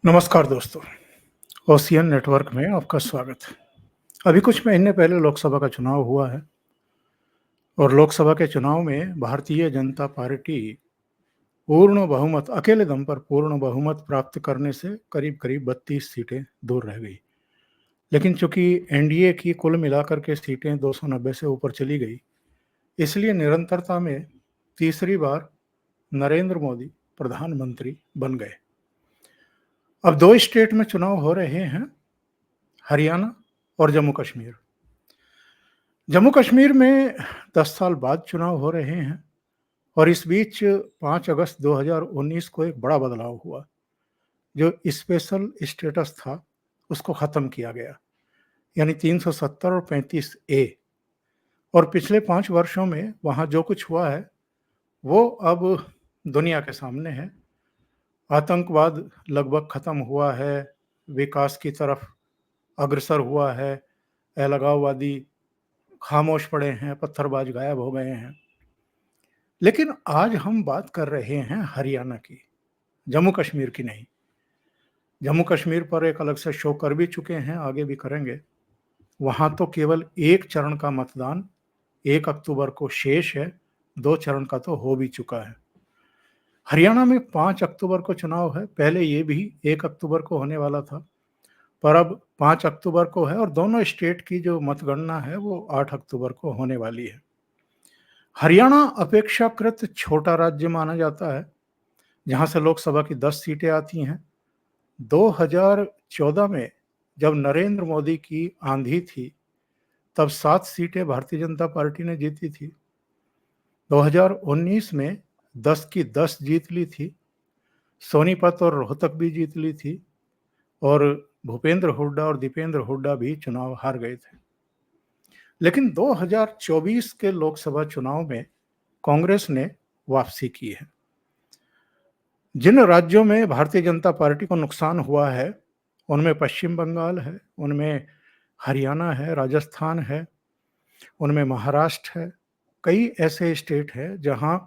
नमस्कार दोस्तों, ocean network में आपका स्वागत है। अभी कुछ महीने पहले लोकसभा का चुनाव हुआ है और लोकसभा के चुनाव में भारतीय जनता पार्टी पूर्ण बहुमत अकेले दम पर पूर्ण बहुमत प्राप्त करने से करीब-करीब 32 सीटें दूर रह गई। लेकिन चूंकि एनडीए की कुल मिलाकर के सीटें 290 से ऊपर चली गई, इसलिए निरंतरता में तीसरी बार नरेंद्र मोदी प्रधानमंत्री बन गए। अब 2 स्टेट में चुनाव हो रहे हैं, हरियाणा और जम्मू कश्मीर। जम्मू कश्मीर में 10 साल बाद चुनाव हो रहे हैं और इस बीच 5 अगस्त 2019 को एक बड़ा बदलाव हुआ। जो स्पेशल स्टेटस था, उसको ख़त्म किया गया, यानी 370 और 35 ए। और पिछले 5 वर्षों में वहाँ जो कुछ हुआ है, वो अब दुनिया के सामने है। आतंकवाद लगभग ख़त्म हुआ है, विकास की तरफ अग्रसर हुआ है, अलगाववादी खामोश पड़े हैं, पत्थरबाज गायब हो गए हैं। लेकिन आज हम बात कर रहे हैं हरियाणा की, जम्मू कश्मीर की नहीं। जम्मू कश्मीर पर एक अलग से शो कर भी चुके हैं, आगे भी करेंगे। वहाँ तो केवल एक चरण का मतदान 1 अक्टूबर को शेष है, 2 चरण का तो हो भी चुका है। हरियाणा में 5 अक्टूबर को चुनाव है, पहले ये भी 1 अक्टूबर को होने वाला था, पर अब 5 अक्टूबर को है और दोनों स्टेट की जो मतगणना है वो 8 अक्टूबर को होने वाली है। हरियाणा अपेक्षाकृत छोटा राज्य माना जाता है, जहाँ से लोकसभा की 10 सीटें आती हैं। 2014 में जब नरेंद्र मोदी की आंधी थी, तब 7 सीटें भारतीय जनता पार्टी ने जीती थी। 2019 में 10 की 10 जीत ली थी, सोनीपत और रोहतक भी जीत ली थी और भूपेंद्र हुड्डा और दीपेंद्र हुड्डा भी चुनाव हार गए थे। लेकिन 2024 के लोकसभा चुनाव में कांग्रेस ने वापसी की है। जिन राज्यों में भारतीय जनता पार्टी को नुकसान हुआ है, उनमें पश्चिम बंगाल है, उनमें हरियाणा है, राजस्थान है, उनमें महाराष्ट्र है। कई ऐसे स्टेट हैं जहां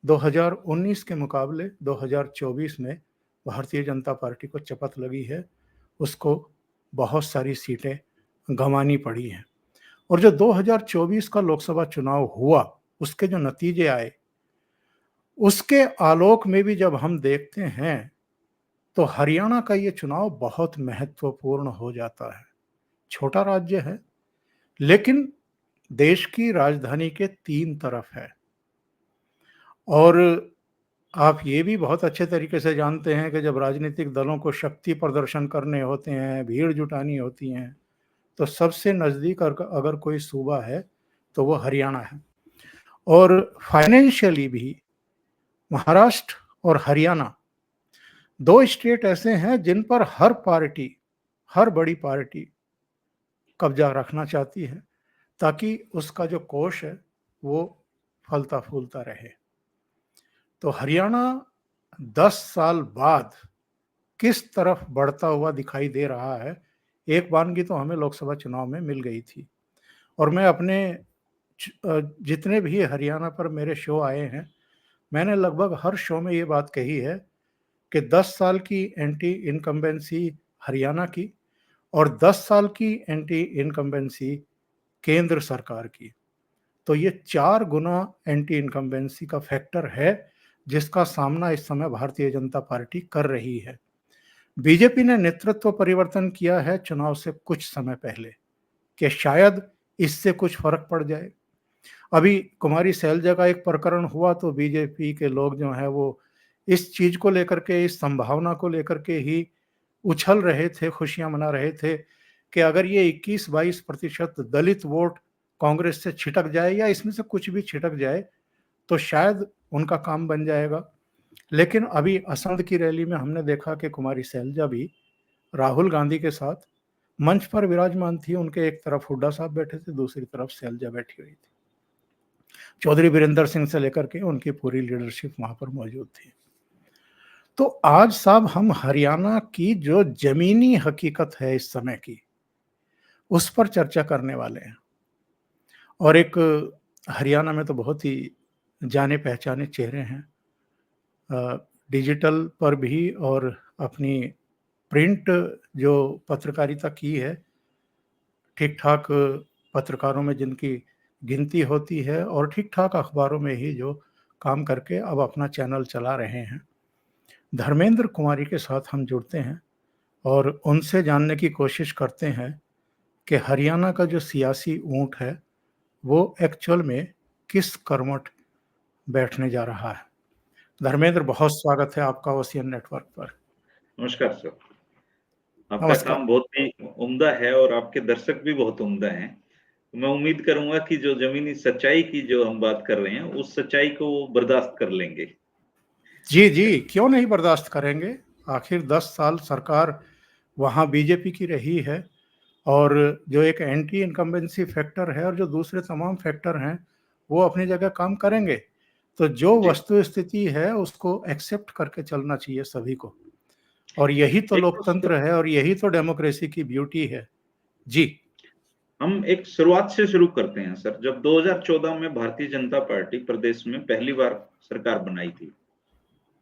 2019 के मुकाबले 2024 में भारतीय जनता पार्टी को चपत लगी है, उसको बहुत सारी सीटें गंवानी पड़ी हैं। और जो 2024 का लोकसभा चुनाव हुआ, उसके जो नतीजे आए, उसके आलोक में भी जब हम देखते हैं, तो हरियाणा का ये चुनाव बहुत महत्वपूर्ण हो जाता है। छोटा राज्य है, लेकिन देश की राजधानी के 3 तरफ है। और आप ये भी बहुत अच्छे तरीके से जानते हैं कि जब राजनीतिक दलों को शक्ति प्रदर्शन करने होते हैं, भीड़ जुटानी होती हैं, तो सबसे नज़दीक अगर कोई सूबा है, तो वो हरियाणा है। और फाइनेंशियली भी महाराष्ट्र और हरियाणा 2 स्टेट ऐसे हैं जिन पर हर पार्टी, हर बड़ी पार्टी कब्जा रखना चाहती है, ताकि उसका जो कोष है, वो फलता-फूलता रहे। तो हरियाणा 10 साल बाद किस तरफ बढ़ता हुआ दिखाई दे रहा है, एक बानगी तो हमें लोकसभा चुनाव में मिल गई थी। और मैं अपने जितने भी हरियाणा पर मेरे शो आए हैं, मैंने लगभग हर शो में ये बात कही है कि 10 साल की एंटी इनकम्बेंसी हरियाणा की और 10 साल की एंटी इनकम्बेंसी केंद्र सरकार की। तो ये 4 गुना एंटी इनकम्बेंसी का फैक्टर है, जिसका सामना इस समय भारतीय जनता पार्टी कर रही है। बीजेपी ने नेतृत्व परिवर्तन किया है चुनाव से कुछ समय पहले, कि शायद इससे कुछ फर्क पड़ जाए। अभी कुमारी सैलजा का एक प्रकरण हुआ तो बीजेपी के लोग जो हैं वो इस चीज़ को लेकर के, इस संभावना को लेकर के ही उछल रहे थे, खुशियाँ मना रहे थे कि अगर ये 21-22% दलित वोट कांग्रेस से छिटक जाए या इसमें से कुछ भी छिटक जाए, तो शायद उनका काम बन जाएगा। लेकिन अभी असंध की रैली में हमने देखा कि कुमारी सैलजा भी राहुल गांधी के साथ मंच पर विराजमान थी। उनके एक तरफ हुड्डा साहब बैठे थे, दूसरी तरफ सैलजा बैठी हुई थी। चौधरी वीरेंद्र सिंह से लेकर के उनकी पूरी लीडरशिप वहां पर मौजूद थी। तो आज साहब हम हरियाणा की जो जमीनी हकीकत है इस समय की, उस पर चर्चा करने वाले हैं। और एक हरियाणा में तो बहुत ही जाने पहचाने चेहरे हैं, डिजिटल पर भी और अपनी प्रिंट जो पत्रकारिता की है, ठीक ठाक पत्रकारों में जिनकी गिनती होती है और ठीक ठाक अखबारों में ही जो काम करके अब अपना चैनल चला रहे हैं, धर्मेंद्र कुमारी के साथ हम जुड़ते हैं और उनसे जानने की कोशिश करते हैं कि हरियाणा का जो सियासी ऊंट है वो एक्चुअल में किस करवट बैठने जा रहा है। धर्मेंद्र, बहुत स्वागत है आपका ओशियन नेटवर्क पर। नमस्कार सर। आपका नमस्कार। काम बहुत ही उम्दा है और आपके दर्शक भी बहुत उम्दा हैं। मैं उम्मीद करूंगा कि जो जमीनी सच्चाई की जो हम बात कर रहे हैं उस सच्चाई को वो बर्दाश्त कर लेंगे। जी जी, क्यों नहीं बर्दाश्त करेंगे। आखिर 10 साल सरकार वहाँ बीजेपी की रही है और जो एक एंटी इनकम्बेंसी फैक्टर है और जो दूसरे तमाम फैक्टर हैं वो अपनी जगह काम करेंगे। तो जो जी, वस्तु स्थिति है उसको एक्सेप्ट करके चलना चाहिए सभी को, और यही तो एक तो लोकतंत्र है और यही तो डेमोक्रेसी की ब्यूटी है। जी हम एक शुरुआत से शुरू करते हैं सर। जब 2014 में भारतीय जनता पार्टी प्रदेश में पहली बार सरकार बनाई थी,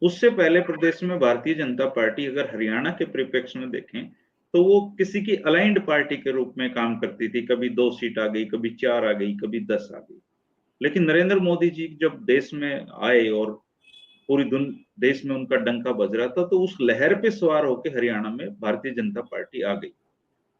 उससे पहले प्रदेश में भारतीय जनता पार्टी अगर हरियाणा के परिप्रेक्ष्य में देखें तो वो किसी की अलाइंड पार्टी के रूप में काम करती थी। कभी 2 सीट आ गई, कभी 4 आ गई, कभी 10 आ गई। लेकिन नरेंद्र मोदी जी जब देश में आए और पूरी देश में उनका डंका बज रहा था, तो उस लहर पे सवार होकर हरियाणा में भारतीय जनता पार्टी आ गई।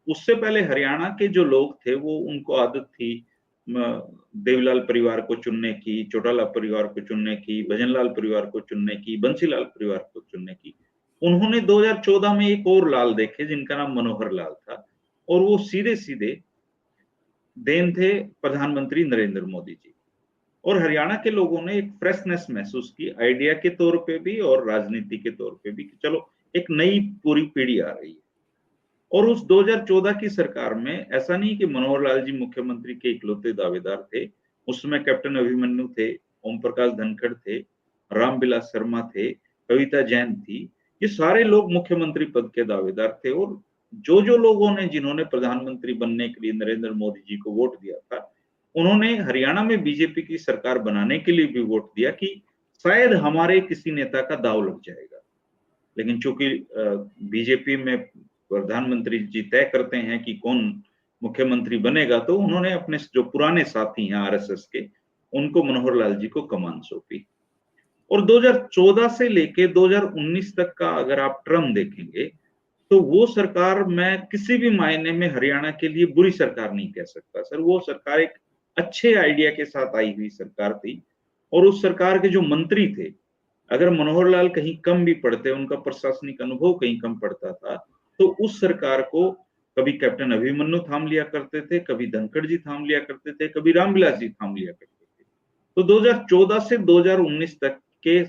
उससे पहले हरियाणा के जो लोग थे वो उनको आदत थी देवीलाल परिवार को चुनने की, चौटाला परिवार को चुनने की, भजनलाल परिवार को चुनने की, बंसीलाल परिवार को चुनने की। उन्होंने 2014 में एक और लाल देखे जिनका नाम मनोहर लाल था, और वो सीधे सीधे देन थे प्रधानमंत्री नरेंद्र मोदी जी। और हरियाणा के लोगों ने एक फ्रेशनेस महसूस की, आइडिया के तौर पे भी और राजनीति के तौर पे भी, कि चलो एक नई पूरी पीढ़ी आ रही है। और उस 2014 की सरकार में ऐसा नहीं कि मनोहर लाल जी मुख्यमंत्री के इकलौते दावेदार थे। उसमें कैप्टन अभिमन्यु थे, ओम प्रकाश धनखड़ थे, रामविलास शर्मा थे, कविता जैन थी। ये सारे लोग मुख्यमंत्री पद के दावेदार थे। और जो लोगों ने, जिन्होंने प्रधानमंत्री बनने के लिए नरेंद्र मोदी जी को वोट दिया था, उन्होंने हरियाणा में बीजेपी की सरकार बनाने के लिए भी वोट दिया कि शायद हमारे किसी नेता का दाव लग जाएगा। लेकिन चूंकि बीजेपी में प्रधानमंत्री जी तय करते हैं कि कौन मुख्यमंत्री बनेगा, तो उन्होंने अपने जो पुराने साथी हैं आरएसएस के, उनको मनोहर लाल जी को कमान सौंपी। और 2014 से लेके 2019 तक का अगर आप टर्म देखेंगे, तो वो सरकार, मैं किसी भी मायने में हरियाणा के लिए बुरी सरकार नहीं कह सकता सर। वो सरकार एक अच्छे आइडिया के साथ आई हुई सरकार थी। और उस सरकार के जो मंत्री थे, अगर मनोहर लाल कहीं कम भी पढ़ते, उनका प्रशासनिक अनुभव कहीं कम पड़ता था, तो उस सरकार को कभी कैप्टन अभिमन्यु थाम लिया करते थे, कभी धनखड़ जी थाम लिया करते थे, कभी रामविलास जी थाम लिया करते थे। तो 2014 से 2019 तक के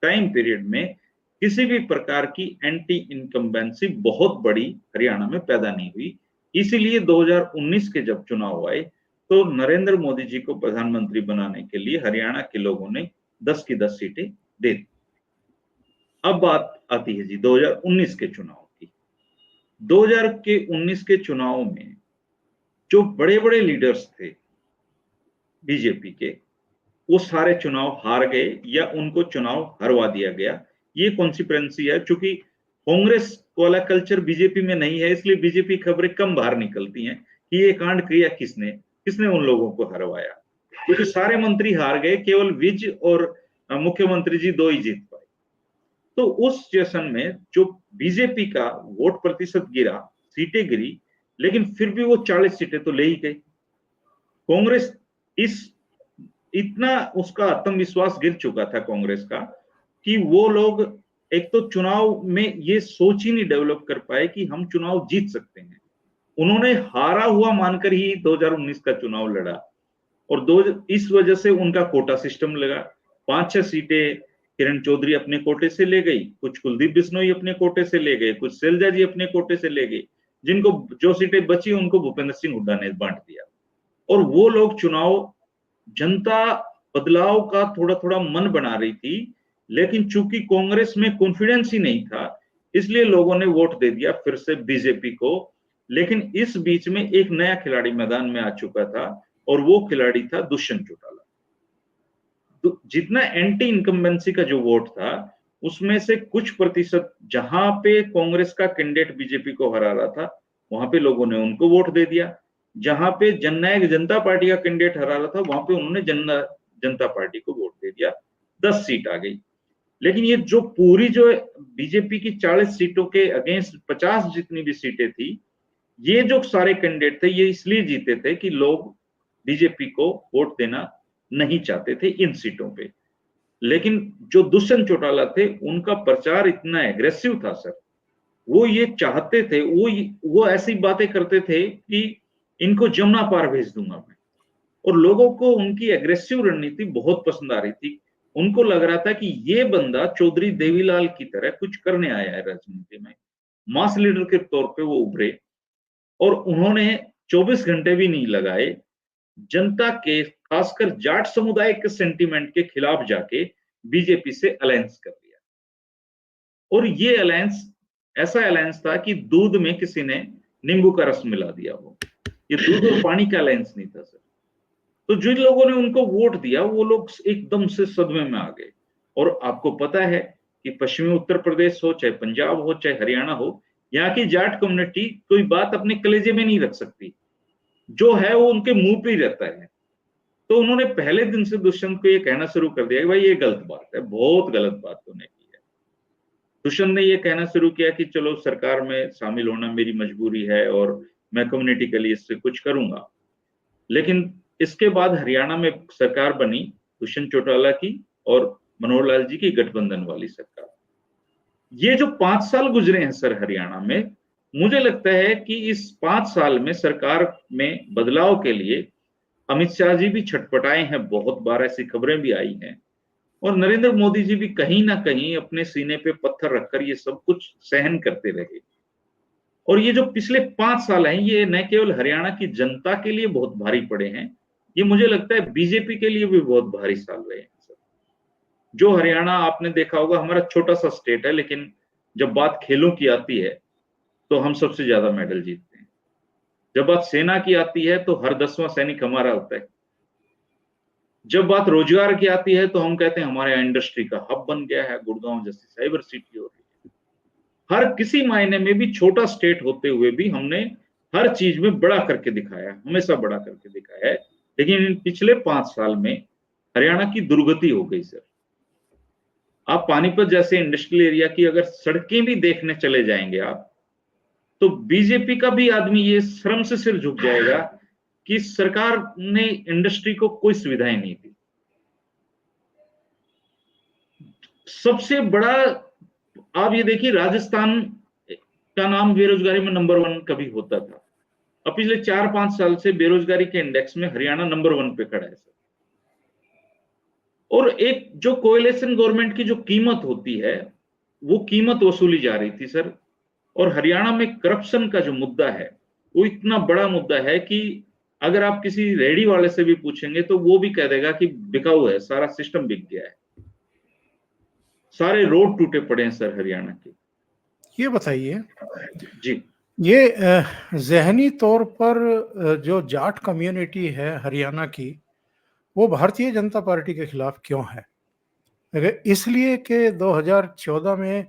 टाइम पीरियड में किसी भी प्रकार की एंटी इनकम्बेंसी बहुत बड़ी हरियाणा में पैदा नहीं हुई। इसीलिए 2019 के जब चुनाव आए, तो नरेंद्र मोदी जी को प्रधानमंत्री बनाने के लिए हरियाणा के लोगों ने 10 की 10 सीटें दे दी। अब बात आती है जी 2019 के चुनाव की। 2019 के चुनाव में जो बड़े-बड़े लीडर्स थे बीजेपी के, वो सारे चुनाव हार गए या उनको चुनाव हरवा दिया गया। ये कॉन्सिक्वेंसी है। चूंकि कांग्रेस वाला कल्चर बीजेपी में नहीं है, इसलिए बीजेपी खबरें कम बाहर निकलती हैं कि ये कांड किया किसने, किसने उन लोगों को हरवाया। क्योंकि सारे मंत्री हार गए, केवल विज और मुख्यमंत्री जी 2 ही जीत पाए। तो उस सेशन में जो बीजेपी का वोट प्रतिशत गिरा, सीटें गिरी, लेकिन फिर भी वो 40 सीटें तो ले ही गई। कांग्रेस इस इतना उसका आत्मविश्वास गिर चुका था कांग्रेस का, कि वो लोग एक तो चुनाव में ये सोच ही नहीं डेवलप कर पाए कि हम चुनाव जीत सकते हैं। उन्होंने हारा हुआ मानकर ही 2019 का चुनाव लड़ा। और दो इस वजह से उनका कोटा सिस्टम लगा। 5-6 सीटें किरण चौधरी अपने कोटे से ले गई, कुछ कुलदीप बिश्नोई अपने कोटे से ले गए, कुछ शैलजा जी अपने कोटे से ले गए। जिनको जो सीटें बची उनको भूपेंद्र सिंह हुड्डा ने बांट दिया। और वो लोग चुनाव, जनता बदलाव का थोड़ा थोड़ा मन बना रही थी, लेकिन चूंकि कांग्रेस में कॉन्फिडेंस ही नहीं था, इसलिए लोगों ने वोट दे दिया फिर से बीजेपी को। लेकिन इस बीच में एक नया खिलाड़ी मैदान में आ चुका था, और वो खिलाड़ी था दुष्यंत चौटाला। तो जितना एंटी इनकम्बेंसी का जो वोट था, उसमें से कुछ प्रतिशत जहां पे कांग्रेस का कैंडिडेट बीजेपी को हरा रहा था, वहां पे लोगों ने उनको वोट दे दिया। जहां पे जननायक जनता पार्टी का कैंडिडेट हरा रहा था, वहां पे उन्होंने जनता पार्टी को वोट दे दिया। 10 सीट आ गई। लेकिन ये जो पूरी जो बीजेपी की 40 सीटों के अगेंस्ट 50 जितनी भी सीटें थी, ये जो सारे कैंडिडेट थे, ये इसलिए जीते थे कि लोग बीजेपी को वोट देना नहीं चाहते थे इन सीटों पे। लेकिन जो दुष्यंत चौटाला थे, उनका प्रचार इतना एग्रेसिव था सर, वो ये चाहते थे, वो ऐसी बातें करते थे कि इनको जमुना पार भेज दूंगा मैं। और लोगों को उनकी एग्रेसिव रणनीति बहुत पसंद आ रही थी। उनको लग रहा था कि ये बंदा चौधरी देवीलाल की तरह कुछ करने आया है राजनीति में, मास लीडर के तौर पे वो उभरे। और उन्होंने 24 घंटे भी नहीं लगाए, जनता के खासकर जाट समुदाय के सेंटीमेंट के खिलाफ जाके बीजेपी से अलायंस कर लिया। और ये अलायंस ऐसा अलायंस था कि दूध में किसी ने नींबू का रस मिला दिया हो। ये दूध और पानी का अलायंस नहीं था सर। तो जिन लोगों ने उनको वोट दिया, वो लोग एकदम से सदमे में आ गए। और आपको पता है कि पश्चिमी उत्तर प्रदेश हो, चाहे पंजाब हो, चाहे हरियाणा हो, यहाँ की जाट कम्युनिटी कोई बात अपने कलेजे में नहीं रख सकती, जो है वो उनके मुंह पे ही रहता है। तो उन्होंने पहले दिन से दुष्यंत को ये कहना शुरू कर दिया कि भाई ये गलत बात है, बहुत गलत बात तूने की है। दुष्यंत ने ये कहना शुरू किया कि चलो सरकार में शामिल होना मेरी मजबूरी है और मैं कम्युनिटी के लिए इससे कुछ करूंगा। लेकिन इसके बाद हरियाणा में सरकार बनी दुष्यंत चौटाला की और मनोहर लाल जी की गठबंधन वाली सरकार। ये जो 5 साल गुजरे हैं सर हरियाणा में, मुझे लगता है कि इस 5 साल में सरकार में बदलाव के लिए अमित शाह जी भी छटपटाए हैं, बहुत बार ऐसी खबरें भी आई हैं। और नरेंद्र मोदी जी भी कहीं ना कहीं अपने सीने पे पत्थर रखकर ये सब कुछ सहन करते रहे। और ये जो पिछले 5 साल हैं, ये न केवल हरियाणा की जनता के लिए बहुत भारी पड़े हैं, ये मुझे लगता है बीजेपी के लिए भी बहुत भारी साल रहे हैं सर। जो हरियाणा आपने देखा होगा, हमारा छोटा सा स्टेट है, लेकिन जब बात खेलों की आती है तो हम सबसे ज्यादा मेडल जीतते हैं। जब बात सेना की आती है तो हर 10वां सैनिक हमारा होता है। जब बात रोजगार की आती है तो हम कहते हैं हमारे यहाँ इंडस्ट्री का हब बन गया है, गुड़गांव जैसी साइबर सिटी हो रही है। हर किसी मायने में भी छोटा स्टेट होते हुए भी हमने हर चीज में बड़ा करके दिखाया है, हमेशा बड़ा करके दिखाया है। लेकिन इन पिछले 5 साल में हरियाणा की दुर्गति हो गई सर। आप पानीपत जैसे इंडस्ट्रियल एरिया की अगर सड़कें भी देखने चले जाएंगे आप, तो बीजेपी का भी आदमी ये शर्म से सिर झुक जाएगा कि सरकार ने इंडस्ट्री को कोई सुविधाएं नहीं दी। सबसे बड़ा आप ये देखिए, राजस्थान का नाम बेरोजगारी में नंबर 1 कभी होता था। अब पिछले 4-5 साल से बेरोजगारी के इंडेक्स में हरियाणा नंबर 1 पे खड़ा है सर। और एक जो कोएलिशन गवर्नमेंट की जो कीमत होती है, वो कीमत वसूली जा रही थी सर। और हरियाणा में करप्शन का जो मुद्दा है, वो इतना बड़ा मुद्दा है कि अगर आप किसी रेडी वाले से भी पूछेंगे तो वो भी कह देगा कि बिकाऊ है, सारा सिस्टम बिक गया है। सारे रोड टूटे पड़े हैं सर हरियाणा के। ये बताइए, जी, ये ज़हनी तौर पर जो जाट कम्युनिटी है हरियाणा की, वो भारतीय जनता पार्टी के खिलाफ क्यों है? अगर इसलिए कि 2014 में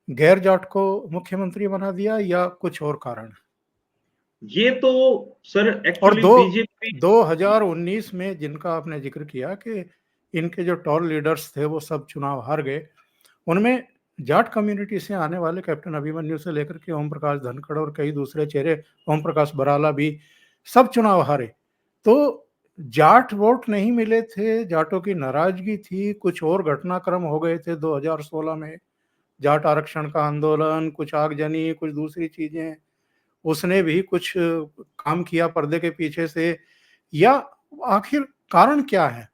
गैर जाट को मुख्यमंत्री बना दिया या कुछ और कारण? ये तो सर और एक्चुअली दो बीजेपी। 2019 में जिनका आपने जिक्र किया कि इनके जो टॉल लीडर्स थे वो सब चुनाव हार गए, उनमें जाट कम्युनिटी से आने वाले कैप्टन अभिमन्यु से लेकर के ओम प्रकाश धनखड़ और कई दूसरे चेहरे, ओम प्रकाश बराला भी, सब चुनाव हारे। तो जाट वोट नहीं मिले थे, जाटों की नाराजगी थी, कुछ और घटनाक्रम हो गए थे 2016 में, जाट आरक्षण का आंदोलन, कुछ आगजनी, कुछ दूसरी चीजें, उसने भी कुछ काम किया पर्दे के पीछे से, या आखिर कारण क्या है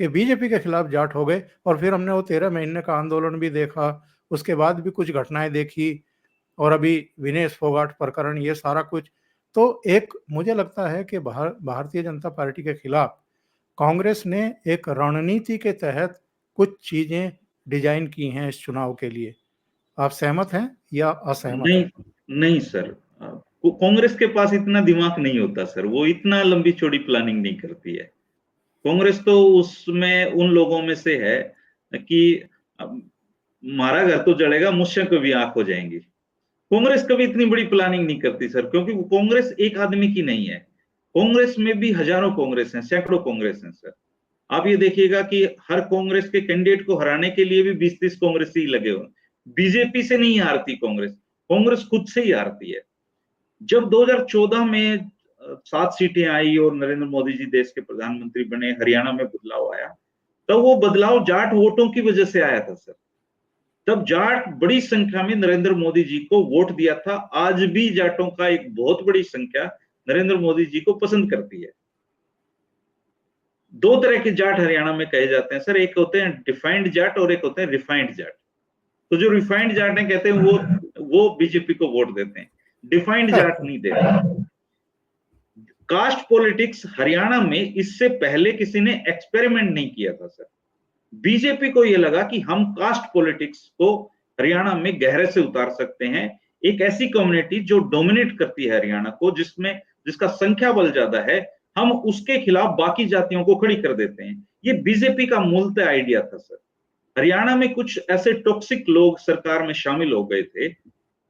कि बीजेपी के खिलाफ जाट हो गए? और फिर हमने वो 13 महीने का आंदोलन भी देखा, उसके बाद भी कुछ घटनाएं देखी, और अभी विनेश फोगाट प्रकरण, ये सारा कुछ। तो एक मुझे लगता है कि भारतीय जनता पार्टी के खिलाफ कांग्रेस ने एक रणनीति के तहत कुछ चीजें डिजाइन की हैं इस चुनाव के लिए। आप सहमत हैं या असहमत नहीं, हैं? नहीं सर, कांग्रेस के पास इतना दिमाग नहीं होता सर, वो इतना लंबी चौड़ी प्लानिंग नहीं करती है। कांग्रेस तो उसमें उन लोगों में से है कि हमारा घर तो जलेगा, मुझसे कभी आंख हो जाएंगी। कांग्रेस कभी इतनी बड़ी प्लानिंग नहीं करती सर, क्योंकि वो कांग्रेस एक आदमी की नहीं है। कांग्रेस में भी हजारों कांग्रेस हैं, सैकड़ों कांग्रेस हैं सर। आप ये देखिएगा कि हर कांग्रेस के कैंडिडेट को हराने के लिए भी 20-30 कांग्रेसी लगे हुए। बीजेपी से नहीं हारती कांग्रेस, कांग्रेस खुद से ही हारती है। जब 2014 में 7 सीटें आई और नरेंद्र मोदी जी देश के प्रधानमंत्री बने, हरियाणा में बदलाव आया, तब वो बदलाव जाट वोटों की वजह से आया था सर। तब जाट बड़ी संख्या में नरेंद्र मोदी जी को वोट दिया था। आज भी जाटों का एक बहुत बड़ी संख्या नरेंद्र मोदी जी को पसंद करती है। दो तरह के जाट हरियाणा में कहे जाते हैं सर, एक होते हैं डिफाइंड जाट और एक होते हैं रिफाइंड जाट। तो जो रिफाइंड जाट है कहते हैं वो बीजेपी को वोट देते हैं, डिफाइंड जाट नहीं देते। कास्ट पॉलिटिक्स हरियाणा में इससे पहले किसी ने एक्सपेरिमेंट नहीं किया था सर। बीजेपी को यह लगा कि हम कास्ट पॉलिटिक्स को हरियाणा में गहरे से उतार सकते हैं। एक ऐसी कम्युनिटी जो डोमिनेट करती है हरियाणा को, जिसका संख्या बल ज्यादा है, हम उसके खिलाफ बाकी जातियों को खड़ी कर देते हैं। ये बीजेपी का मूलतः आइडिया था सर। हरियाणा में कुछ ऐसे टॉक्सिक लोग सरकार में शामिल हो गए थे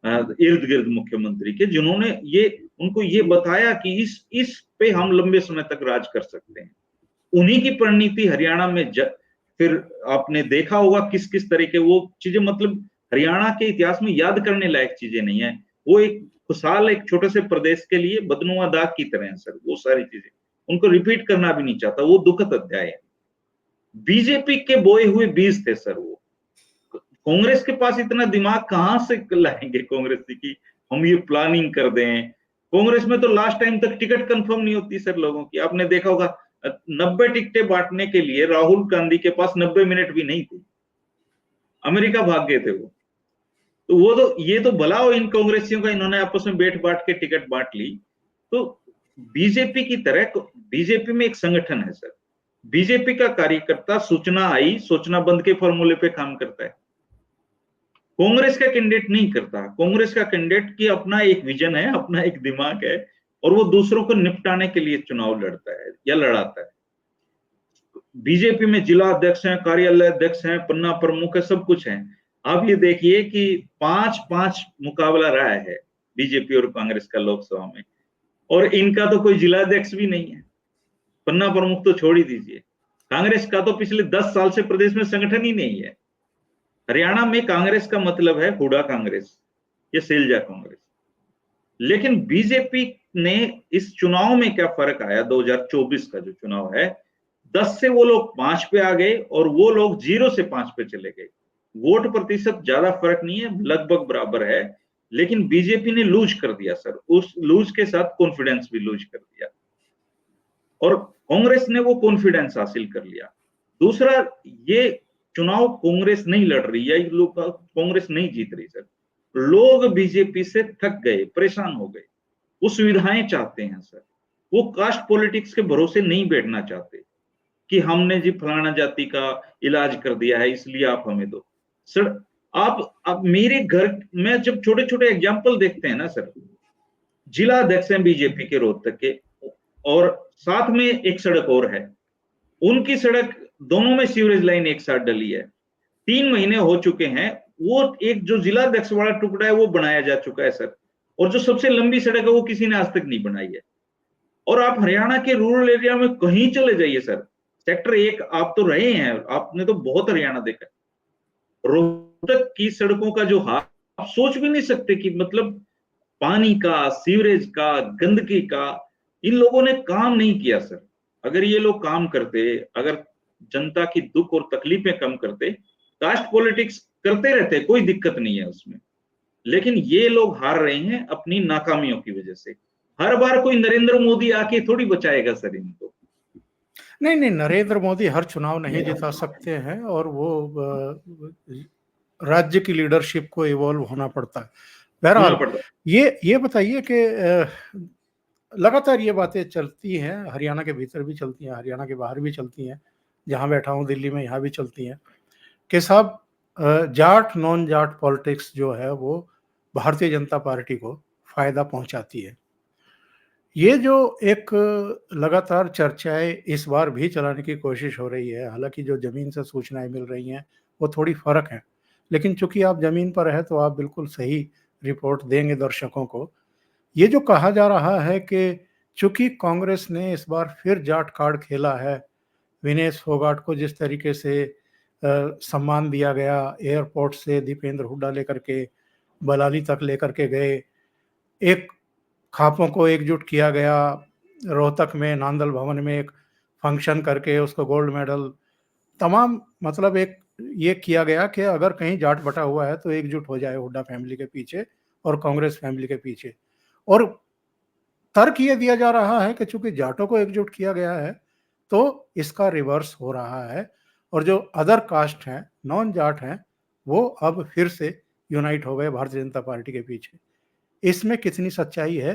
इर्द गिर्द मुख्यमंत्री के, जिन्होंने उनको ये बताया कि इस पे हम लंबे समय तक राज कर सकते हैं। उन्हीं की परिणति हरियाणा में फिर आपने देखा होगा किस किस तरह के वो चीजें, मतलब हरियाणा के इतिहास में याद करने लायक चीजें नहीं है। वो एक खुशहाल एक छोटे से प्रदेश के लिए बदनुमा दाग की तरह है सर। वो सारी चीजें उनको रिपीट करना भी नहीं चाहता, वो दुखद अध्याय है। बीजेपी के बोए हुए बीज थे सर वो। कांग्रेस के पास इतना दिमाग कहां से लाएंगे कांग्रेस की हम ये प्लानिंग कर दें। कांग्रेस में तो लास्ट टाइम तक टिकट कंफर्म नहीं होती सर लोगों की। आपने देखा होगा 90 टिकटें बांटने के लिए राहुल गांधी के पास 90 मिनट भी नहीं थी, अमेरिका भाग गए थे वो। तो वो तो ये तो भला हो इन कांग्रेसियों का, इन्होंने आपस में बैठ बांट के टिकट बांट ली। तो बीजेपी की तरह बीजेपी में एक संगठन है सर। बीजेपी का कार्यकर्ता सूचना आई सोचना बंद के फॉर्मूले पे काम करता है। कांग्रेस का कैंडिडेट नहीं करता। कांग्रेस का कैंडिडेट की अपना एक विजन है, अपना एक दिमाग है, और वो दूसरों को निपटाने के लिए चुनाव लड़ता है या लड़ाता है। बीजेपी में जिला अध्यक्ष हैं, कार्यालय अध्यक्ष हैं, पन्ना प्रमुख है, सब कुछ है। आप ये देखिए कि 5-5 मुकाबला रहा है बीजेपी और कांग्रेस का लोकसभा में, और इनका तो कोई जिला अध्यक्ष भी नहीं है, पन्ना प्रमुख तो छोड़ ही दीजिए। कांग्रेस का तो पिछले 10 साल से प्रदेश में संगठन ही नहीं है। हरियाणा में कांग्रेस का मतलब है हुडा कांग्रेस या सेलजा कांग्रेस। लेकिन बीजेपी ने इस चुनाव में क्या फर्क आया, 2024 का जो चुनाव है, 10 से वो लोग 5 पे आ गए और वो लोग 0 से 5 पे चले गए। वोट प्रतिशत ज्यादा फर्क नहीं है, लगभग बराबर है, लेकिन बीजेपी ने लूज कर दिया सर। उस लूज के साथ कॉन्फिडेंस भी लूज कर दिया, और कांग्रेस ने वो कॉन्फिडेंस हासिल कर लिया। दूसरा, ये चुनाव कांग्रेस नहीं लड़ रही है, लोग कांग्रेस नहीं जीत रही सर। लोग बीजेपी से थक गए, परेशान हो गए। वो सुविधाएं चाहते हैं सर। वो कास्ट पॉलिटिक्स के भरोसे नहीं बैठना चाहते कि हमने जी फलाना जाति का इलाज कर दिया है इसलिए आप हमें दो। सर आप मेरे घर में जब छोटे छोटे एग्जाम्पल देखते हैं ना सर, जिला अध्यक्ष हैं बीजेपी के रोहतक के, और साथ में एक सड़क और है, उनकी सड़क दोनों में सीवरेज लाइन एक साथ डली है, 3 महीने हो चुके हैं। वो एक जो जिला अध्यक्ष वाला टुकड़ा है वो बनाया जा चुका है सर, और जो सबसे लंबी सड़क है वो किसी ने आज तक नहीं बनाई है। और आप हरियाणा के रूरल एरिया में कहीं चले जाइए सर, सेक्टर 1 आप तो रहे हैं, आपने तो बहुत हरियाणा देखा है। रोहतक की सड़कों का जो हाल आप सोच भी नहीं सकते कि मतलब पानी का, सीवरेज का, गंदगी का, इन लोगों ने काम नहीं किया सर। अगर ये लोग काम करते, अगर जनता की दुख और तकलीफें कम करते, कास्ट पॉलिटिक्स करते रहते, कोई दिक्कत नहीं है उसमें। लेकिन ये लोग हार रहे हैं अपनी नाकामियों की वजह से। हर बार कोई नरेंद्र मोदी आके थोड़ी बचाएगा सर इनको। नहीं नहीं, नरेंद्र मोदी हर चुनाव नहीं जिता सकते हैं, और वो राज्य की लीडरशिप को इवॉल्व होना पड़ता है। बहरहाल ये बताइए कि लगातार ये बातें चलती हैं, हरियाणा के भीतर भी चलती हैं, हरियाणा के बाहर भी चलती हैं, जहाँ बैठा हूँ दिल्ली में यहाँ भी चलती हैं, कि साहब जाट नॉन जाट पॉलिटिक्स जो है वो भारतीय जनता पार्टी को फायदा पहुंचाती है। ये जो एक लगातार चर्चाएं इस बार भी चलाने की कोशिश हो रही है, हालांकि जो जमीन से सूचनाएं मिल रही हैं वो थोड़ी फर्क है, लेकिन चूंकि आप जमीन पर है तो आप बिल्कुल सही रिपोर्ट देंगे दर्शकों को। ये जो कहा जा रहा है कि चूंकि कांग्रेस ने इस बार फिर जाट कार्ड खेला है, विनेश फोगाट को जिस तरीके से सम्मान दिया गया, एयरपोर्ट से दीपेंद्र हुड्डा लेकर के बलाली तक लेकर के गए, एक खापों को एकजुट किया गया, रोहतक में नांदल भवन में एक फंक्शन करके उसको गोल्ड मेडल, तमाम मतलब एक ये किया गया कि अगर कहीं जाट बटा हुआ है तो एकजुट हो जाए हुड्डा फैमिली के पीछे और कांग्रेस फैमिली के पीछे। और तर्क ये दिया जा रहा है कि चूंकि जाटों को एकजुट किया गया है तो इसका रिवर्स हो रहा है और जो अदर कास्ट हैं, नॉन जाट हैं, वो अब फिर से यूनाइट हो गए भारतीय जनता पार्टी के पीछे। इसमें कितनी सच्चाई है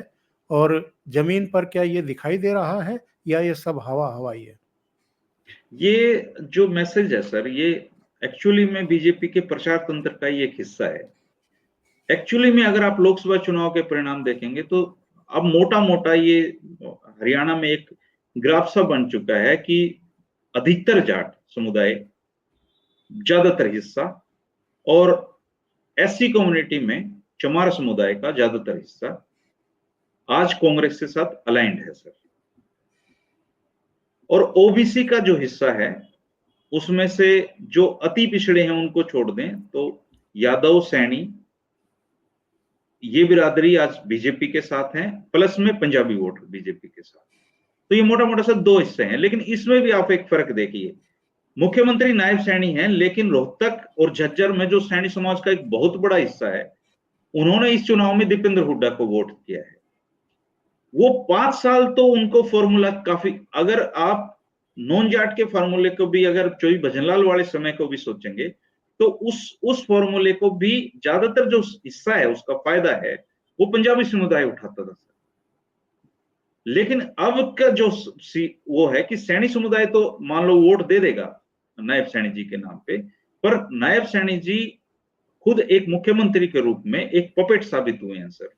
और जमीन पर क्या ये दिखाई दे रहा है या ये सब हवा हवाई है? ये जो मैसेज है सर, ये एक्चुअली में बीजेपी के प्रचार तंत्र का ही एक हिस्सा है। एक्चुअली में अगर आप लोकसभा चुनाव के परिणाम देखेंगे तो अब मोटा मोटा ये हरियाणा में एक ग्राफ सा बन चुका है कि अधिकतर जाट समुदाय, ज्यादातर हिस्सा, और एससी कम्युनिटी में चमार समुदाय का ज्यादातर हिस्सा आज कांग्रेस के साथ अलाइंड है सर। और ओबीसी का जो हिस्सा है उसमें से जो अति पिछड़े हैं उनको छोड़ दें तो यादव, सैनी, ये बिरादरी आज बीजेपी के साथ हैं, प्लस में पंजाबी वोटर बीजेपी के साथ। तो ये मोटा मोटा सब दो हिस्से हैं। लेकिन इसमें भी आप एक फर्क देखिए, मुख्यमंत्री नायब सैनी हैं, लेकिन रोहतक और झज्जर में जो सैनी समाज का एक बहुत बड़ा हिस्सा है, उन्होंने इस चुनाव में दीपेंद्र हुड्डा को वोट किया है। वो 5 साल तो उनको फॉर्मूला काफी, अगर आप नॉन जाट के फॉर्मूले को भी, अगर चौधरी भजनलाल वाले समय को भी सोचेंगे तो उस फॉर्मूले को भी ज्यादातर जो हिस्सा है उसका फायदा है वो पंजाबी समुदाय उठाता था सर। लेकिन अब का जो वो है कि सैनी समुदाय तो मान लो वोट दे देगा नायब सैनी जी के नाम पे, पर नायब सैनी जी खुद एक मुख्यमंत्री के रूप में एक पपेट साबित हुए हैं सर।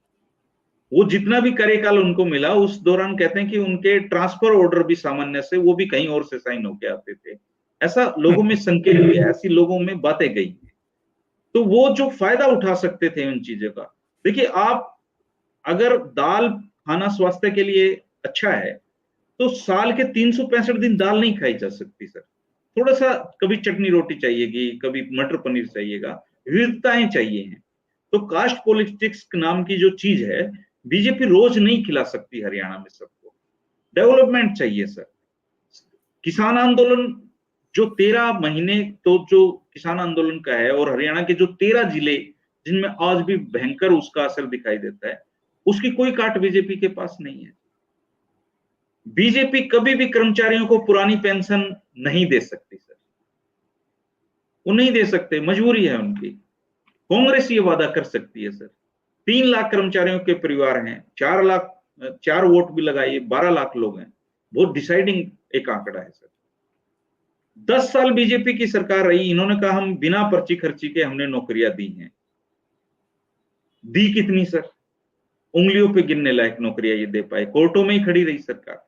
वो जितना भी कार्यकाल उनको मिला उस दौरान कहते हैं कि उनके ट्रांसफर ऑर्डर भी सामान्य से वो भी कहीं और से साइन होके आते थे, ऐसा लोगों में संकेत है, ऐसी लोगों में बातें गई। तो वो जो फायदा उठा सकते थे उन चीजों का, देखिए आप अगर दाल खाना स्वास्थ्य के लिए अच्छा है तो साल के 365 दिन दाल नहीं खाई जा सकती सर। थोड़ा सा कभी चटनी रोटी चाहिएगी, कभी मटर पनीर चाहिएगा, विविधताएं चाहिए हैं। तो कास्ट पॉलिटिक्स नाम की जो चीज है बीजेपी रोज नहीं खिला सकती हरियाणा में सबको। डेवलपमेंट चाहिए सर। किसान आंदोलन जो 13 महीने तो जो किसान आंदोलन का है, और हरियाणा के जो 13 जिले जिनमें आज भी भयंकर उसका असर दिखाई देता है, उसकी कोई काट बीजेपी के पास नहीं है। बीजेपी कभी भी कर्मचारियों को पुरानी पेंशन नहीं दे सकती सर, वो नहीं दे सकते, मजबूरी है उनकी। कांग्रेस ये वादा कर सकती है सर। 3 लाख कर्मचारियों के परिवार हैं, 4 लाख, 4 वोट भी लगाइए, 12 लाख लोग हैं, बहुत डिसाइडिंग एक आंकड़ा है सर। 10 साल बीजेपी की सरकार रही, इन्होंने कहा हम बिना पर्ची खर्ची के हमने नौकरियां दी हैं। दी कितनी सर? उंगलियों पे गिनने लायक नौकरियां ये दे पाए। कोर्टों में ही खड़ी रही सरकार।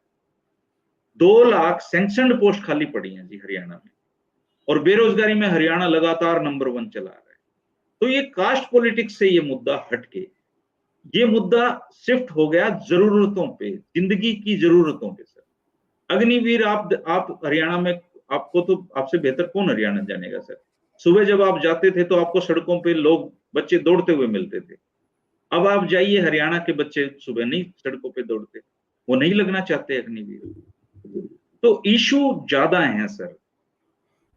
2 लाख सैंक्शनड पोस्ट खाली पड़ी हैं जी हरियाणा में, और बेरोजगारी में हरियाणा लगातार नंबर 1 चला रहा है। तो ये कास्ट पॉलिटिक्स से ये मुद्दा हटके ये मुद्दा शिफ्ट हो गया जरूरतों पे, जिंदगी की जरूरतों पे सर। अग्निवीर आप हरियाणा में, आपको तो आपसे बेहतर कौन हरियाणा जानेगा सर। सुबह जब आप जाते थे तो आपको सड़कों पे लोग, बच्चे दौड़ते हुए मिलते थे। अब आप जाइए, हरियाणा के बच्चे सुबह नहीं सड़कों पे दौड़ते, वो नहीं लगना चाहते अग्निवीर। तो इशू ज्यादा है सर।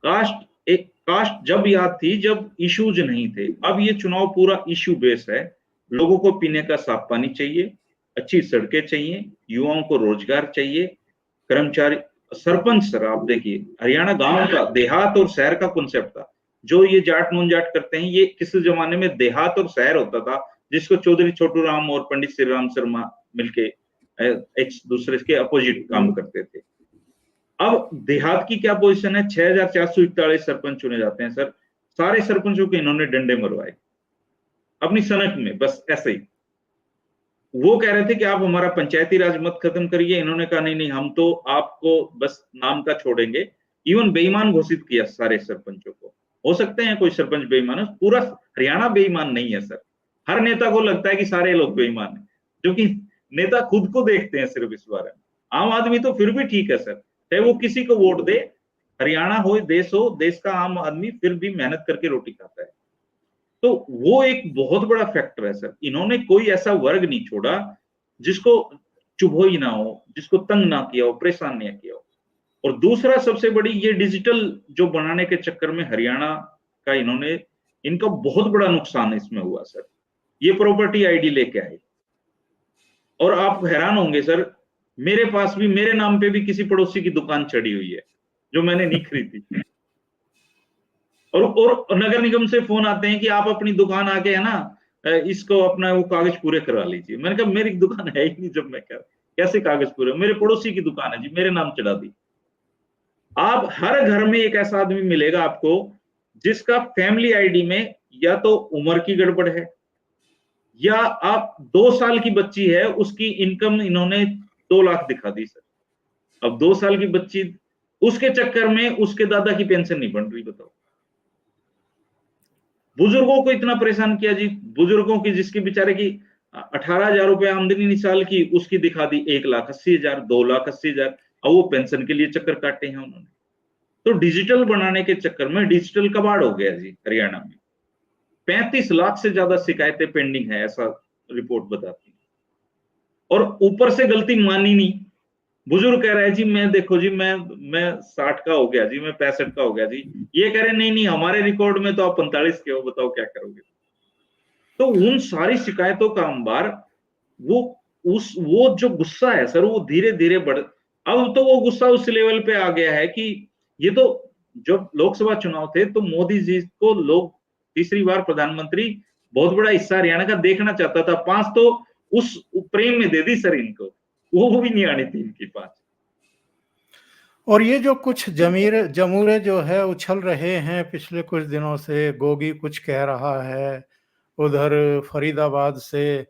कास्ट जब याद थी जब इश्यूज नहीं थे। अब ये चुनाव पूरा इश्यू बेस है। लोगों को पीने का साफ पानी चाहिए, अच्छी सड़कें चाहिए, युवाओं को रोजगार चाहिए, कर्मचारी, सरपंच सर आप देखिए, हरियाणा गांव का, देहात और शहर का कॉन्सेप्ट था। जो ये जाट नॉन जाट करते हैं, ये किसी जमाने में देहात और शहर होता था जिसको चौधरी छोटू राम और पंडित श्री राम शर्मा मिलके एक दूसरे के अपोजिट काम करते थे। अब देहात की क्या पोजीशन है? 6441 सरपंच चुने जाते हैं सर। सारे सरपंचों के इन्होंने डंडे मरवाए अपनी सनक में, बस ऐसे ही। वो कह रहे थे कि आप हमारा पंचायती राज मत खत्म करिए, इन्होंने कहा नहीं नहीं, हम तो आपको बस नाम का छोड़ेंगे। इवन बेईमान घोषित किया सारे सरपंचों को। हो सकते हैं कोई सरपंच बेईमान है, पूरा हरियाणा बेईमान नहीं है सर। हर नेता को लगता है कि सारे लोग बेईमान हैं, जो कि नेता खुद को देखते हैं सिर्फ इस बारे में। आम आदमी तो फिर भी ठीक है सर, चाहे वो किसी को वोट दे, हरियाणा हो देश का आम आदमी फिर भी मेहनत करके रोटी खाता है। तो वो एक बहुत बड़ा फैक्टर है सर। इन्होंने कोई ऐसा वर्ग नहीं छोड़ा जिसको चुभो ही ना हो, जिसको तंग ना किया हो, परेशान नहीं किया हो। और दूसरा सबसे बड़ी, ये डिजिटल जो बनाने के चक्कर में हरियाणा का इनका बहुत बड़ा नुकसान इसमें हुआ सर। ये प्रॉपर्टी आईडी लेके आए और आप हैरान होंगे सर, मेरे पास भी मेरे नाम पे भी किसी पड़ोसी की दुकान चढ़ी हुई है जो मैंने नहीं खरीदी। और नगर निगम से फोन आते हैं कि आप अपनी दुकान आके है ना, इसको अपना वो कागज पूरे करा लीजिए। मैंने कहा मेरी दुकान है ही नहीं, जब मैं कैसे कागज पूरे, मेरे पड़ोसी की दुकान है जी, मेरे नाम चढ़ा दी। आप हर घर में एक ऐसा आदमी मिलेगा आपको जिसका फैमिली आईडी में या तो उम्र की गड़बड़ है, या आप 2 साल की बच्ची है, उसकी इनकम इन्होंने 2 लाख दिखा दी सर। अब 2 साल की बच्ची, उसके चक्कर में उसके दादा की पेंशन नहीं बन रही, बताओ। बुजुर्गों को इतना परेशान किया जी, बुजुर्गों की जिसकी बेचारे की 18,000 रुपए आमदनी साल की, उसकी दिखा दी 1,80,000, 2,80,000। अब वो पेंशन के लिए चक्कर काटे हैं उन्होंने। तो डिजिटल बनाने के चक्कर में डिजिटल कबाड़ हो गया जी हरियाणा में। 35 लाख से ज्यादा शिकायतें पेंडिंग है, ऐसा रिपोर्ट बताती है। और ऊपर से गलती मानी नहीं, बुजुर्ग कह रहा है जी मैं देखो जी मैं 60 का हो गया जी, मैं 65 का हो गया जी, ये कह रहे नहीं नहीं हमारे रिकॉर्ड में तो आप 45 के हो, बताओ क्या करोगे। तो उन सारी शिकायतों का अंबार, वो जो गुस्सा है सर, वो धीरे धीरे अब तो वो गुस्सा उस लेवल पे आ गया है कि ये तो, जब लोकसभा चुनाव थे तो मोदी जी को लोग तीसरी बार प्रधानमंत्री, बहुत बड़ा हिस्सा हरियाणा का देखना चाहता था। 5 तो उस प्रेम में दे दी सर इनको, वो भी नहीं आनी थी इनकी 5। और ये जो कुछ जमूरे जो है उछल रहे हैं पिछले कुछ दिनों से, गोगी कुछ कह रहा है, उधर फरीदाबाद से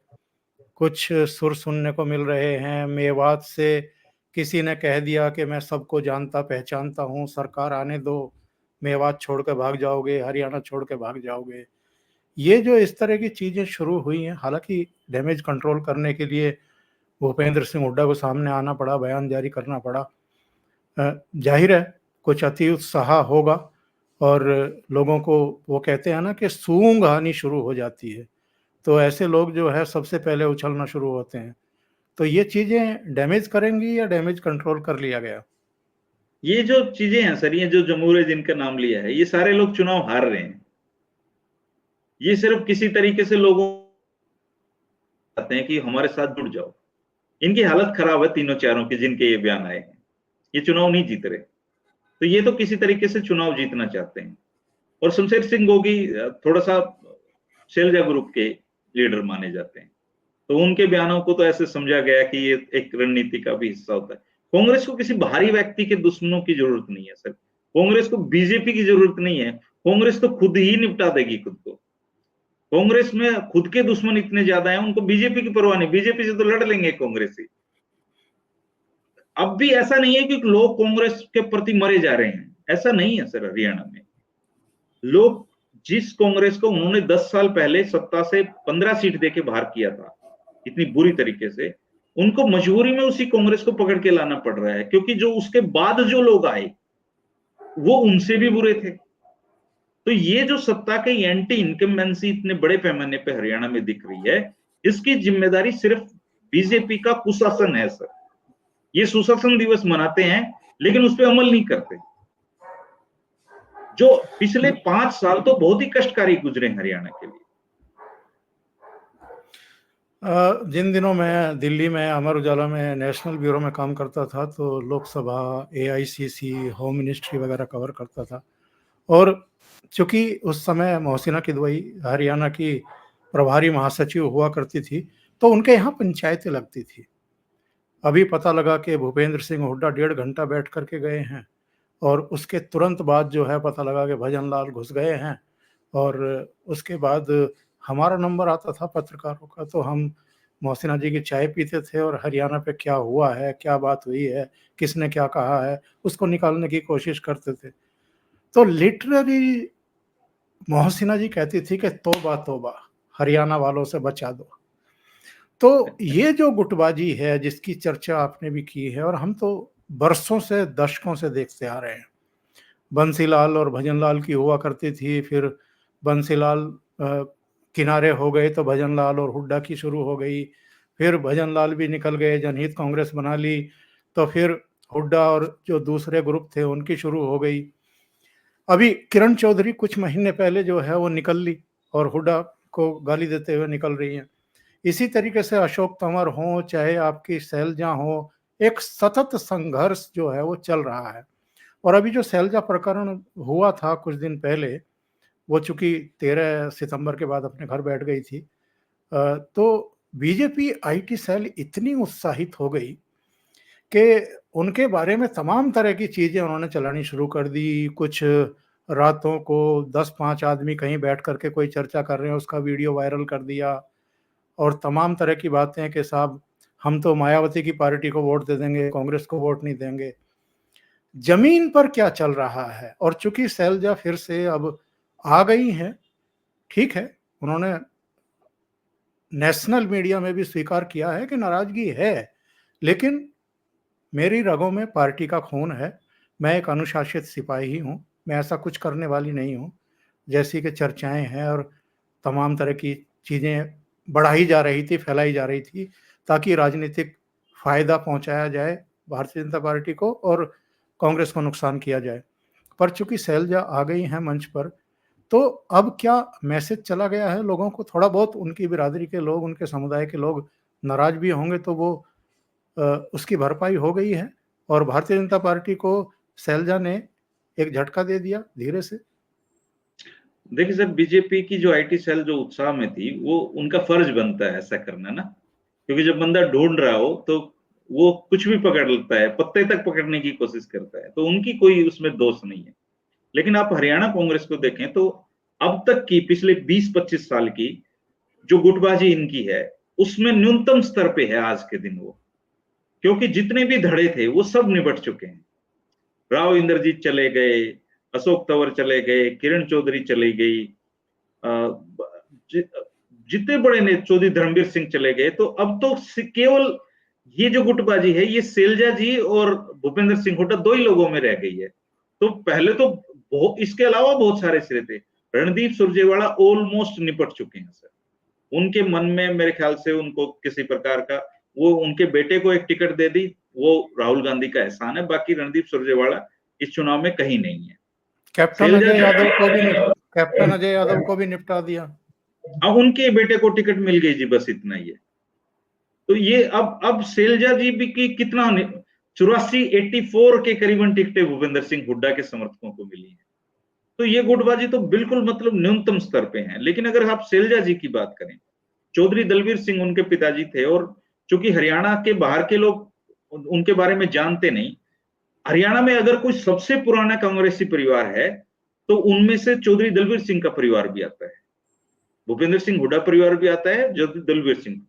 कुछ सुर सुनने को मिल रहे हैं, मेवात से किसी ने कह दिया कि मैं सबको जानता पहचानता हूँ, सरकार आने दो, मेवात छोड़ के भाग जाओगे, हरियाणा छोड़ के भाग जाओगे। ये जो इस तरह की चीज़ें शुरू हुई हैं, हालांकि डैमेज कंट्रोल करने के लिए भूपेंद्र सिंह हुड्डा को सामने आना पड़ा, बयान जारी करना पड़ा। जाहिर है कुछ अति उत्साह होगा और लोगों को, वो कहते हैं ना कि सूंग आनी शुरू हो जाती है, तो ऐसे लोग जो है सबसे पहले उछलना शुरू होते हैं। तो ये चीज़ें डैमेज करेंगी या डैमेज कंट्रोल कर लिया गया? ये जो चीजें हैं सर, ये जो जमूरे जिनका नाम लिया है, ये सारे लोग चुनाव हार रहे हैं। ये सिर्फ किसी तरीके से लोगों चाहते हैं कि हमारे साथ जुड़ जाओ। इनकी हालत खराब है तीनों चारों की, जिनके ये बयान आए हैं। ये चुनाव नहीं जीत रहे, तो ये तो किसी तरीके से चुनाव जीतना चाहते हैं। और शमशेर सिंह गोगी थोड़ा सा शैलजा ग्रुप के लीडर माने जाते हैं, तो उनके बयानों को तो ऐसे समझा गया कि ये एक रणनीति का भी हिस्सा होता है। कांग्रेस को किसी बाहरी व्यक्ति के दुश्मनों की जरूरत नहीं है सर, कांग्रेस को बीजेपी की जरूरत नहीं है। कांग्रेस तो खुद ही निपटा देगी खुद को। कांग्रेस में खुद के दुश्मन इतने ज्यादा हैं, उनको बीजेपी की परवाह नहीं, बीजेपी से तो लड़ लेंगे कांग्रेसी। अब भी ऐसा नहीं है कि लोग कांग्रेस के प्रति मरे जा रहे हैं, ऐसा नहीं है सर। हरियाणा में लोग जिस कांग्रेस को उन्होंने 10 साल पहले सत्ता से 15 सीट देके बाहर किया था इतनी बुरी तरीके से, उनको मजबूरी में उसी कांग्रेस को पकड़ के लाना पड़ रहा है, क्योंकि जो उसके बाद जो लोग आए वो उनसे भी बुरे थे। तो ये जो सत्ता के एंटी इनकम्बेंसी इतने बड़े पैमाने पे हरियाणा में दिख रही है, इसकी जिम्मेदारी सिर्फ बीजेपी का कुशासन है सर। ये सुशासन दिवस मनाते हैं लेकिन उस पर अमल नहीं करते। जो पिछले 5 साल तो बहुत ही कष्टकारी गुजरे हरियाणा के लिए। जिन दिनों मैं दिल्ली में अमर उजाला में नेशनल ब्यूरो में काम करता था, तो लोकसभा, एआईसीसी, होम मिनिस्ट्री वगैरह कवर करता था। और चूंकि उस समय मोहसिना किदवई हरियाणा की प्रभारी महासचिव हुआ करती थी, तो उनके यहाँ पंचायतें लगती थी। अभी पता लगा कि भूपेंद्र सिंह हुड्डा 1.5 घंटा बैठ करके गए हैं, और उसके तुरंत बाद जो है पता लगा कि भजन लाल घुस गए हैं। और उसके बाद हमारा नंबर आता था पत्रकारों का, तो हम मोहसिना जी की चाय पीते थे और हरियाणा पे क्या हुआ है, क्या बात हुई है, किसने क्या कहा है, उसको निकालने की कोशिश करते थे। तो लिटररी मोहसिना जी कहती थी कि तौबा तौबा, हरियाणा वालों से बचा दो। तो ये जो गुटबाजी है जिसकी चर्चा आपने भी की है, और हम तो बरसों से, दशकों से देखते आ रहे हैं। बंसीलाल और भजनलाल की हुआ करती थी, फिर बंसीलाल किनारे हो गए तो भजनलाल और हुड्डा की शुरू हो गई, फिर भजनलाल भी निकल गए, जनहित कांग्रेस बना ली, तो फिर हुड्डा और जो दूसरे ग्रुप थे उनकी शुरू हो गई। अभी किरण चौधरी कुछ महीने पहले जो है वो निकल ली और हुड्डा को गाली देते हुए निकल रही हैं। इसी तरीके से अशोक तंवर हो, चाहे आपकी शैलजा हो, एक सतत संघर्ष जो है वो चल रहा है। और अभी जो शैलजा प्रकरण हुआ था कुछ दिन पहले, वो चूंकि 13 सितंबर के बाद अपने घर बैठ गई थी, तो बीजेपी आईटी सेल इतनी उत्साहित हो गई कि उनके बारे में तमाम तरह की चीजें उन्होंने चलानी शुरू कर दी। कुछ रातों को 10-5 आदमी कहीं बैठ करके कोई चर्चा कर रहे हैं, उसका वीडियो वायरल कर दिया, और तमाम तरह की बातें कि साहब हम तो मायावती की पार्टी को वोट दे देंगे, कांग्रेस को वोट नहीं देंगे। जमीन पर क्या चल रहा है, और चूंकि शैलजा फिर से अब आ गई हैं, ठीक है, उन्होंने नेशनल मीडिया में भी स्वीकार किया है कि नाराजगी है, लेकिन मेरी रगों में पार्टी का खून है। मैं एक अनुशासित सिपाही ही हूँ, मैं ऐसा कुछ करने वाली नहीं हूँ जैसी कि चर्चाएं हैं और तमाम तरह की चीज़ें बढ़ाई जा रही थी, फैलाई जा रही थी, ताकि राजनीतिक फायदा पहुंचाया जाए भारतीय जनता पार्टी को और कांग्रेस को नुकसान किया जाए। पर चूंकि शैलजा आ गई हैं मंच पर, तो अब क्या मैसेज चला गया है लोगों को, थोड़ा बहुत उनकी बिरादरी के लोग, उनके समुदाय के लोग नाराज भी होंगे, तो वो उसकी भरपाई हो गई है, और भारतीय जनता पार्टी को शैलजा ने एक झटका दे दिया धीरे से। देखिए सर, बीजेपी की जो आईटी सेल जो उत्साह में थी, वो उनका फर्ज बनता है ऐसा करना ना, क्योंकि जब बंदा ढूंढ रहा हो तो वो कुछ भी पकड़ लेता है, पत्ते तक पकड़ने की कोशिश करता है, तो उनकी कोई उसमें दोष नहीं है। लेकिन आप हरियाणा कांग्रेस को देखें तो अब तक की पिछले 20-25 साल की जो गुटबाजी इनकी है, उसमें न्यूनतम स्तर पे है आज के दिन वो, क्योंकि जितने भी धड़े थे वो सब निबट चुके हैं। राव इंद्रजीत चले गए, अशोक तंवर चले गए, किरण चौधरी चली गई, जितने बड़े ने, चौधरी धर्मवीर सिंह चले गए, तो अब तो केवल ये जो गुटबाजी है ये शैलजा जी और भूपेंद्र सिंह हुड्डा दो ही लोगों में रह गई है। तो पहले तो इसके अलावा बहुत सारे सिरे थे। रणदीप सुरजेवाला ऑलमोस्ट निपट चुके हैं सर। उनके मन में मेरे ख्याल से उनको किसी प्रकार का, वो उनके बेटे को एक टिकट दे दी, वो राहुल गांधी का एहसान है। बाकी रणदीप सुरजेवाला इस चुनाव में कहीं नहीं है। कैप्टन अजय यादव को भी निपटा दिया। अब उनके बेटे को टिकट मिल गई जी, बस इतना ही है। तो ये अब शैलजा जी भी की कितना 84 के करीबन टिकटें भूपेंद्र सिंह हुड्डा के समर्थकों को मिली है। तो ये गुटबाजी तो बिल्कुल मतलब न्यूनतम स्तर पे है। लेकिन अगर आप शैलजा जी की बात करें, चौधरी दलवीर सिंह उनके पिताजी थे, और चूंकि हरियाणा के बाहर के लोग उनके बारे में जानते नहीं, हरियाणा में अगर कोई सबसे पुराना कांग्रेसी परिवार है तो उनमें से चौधरी दलवीर सिंह का परिवार भी आता है, भूपेंद्र सिंह हुड्डा परिवार भी आता है, चौधरी दलवीर सिंह।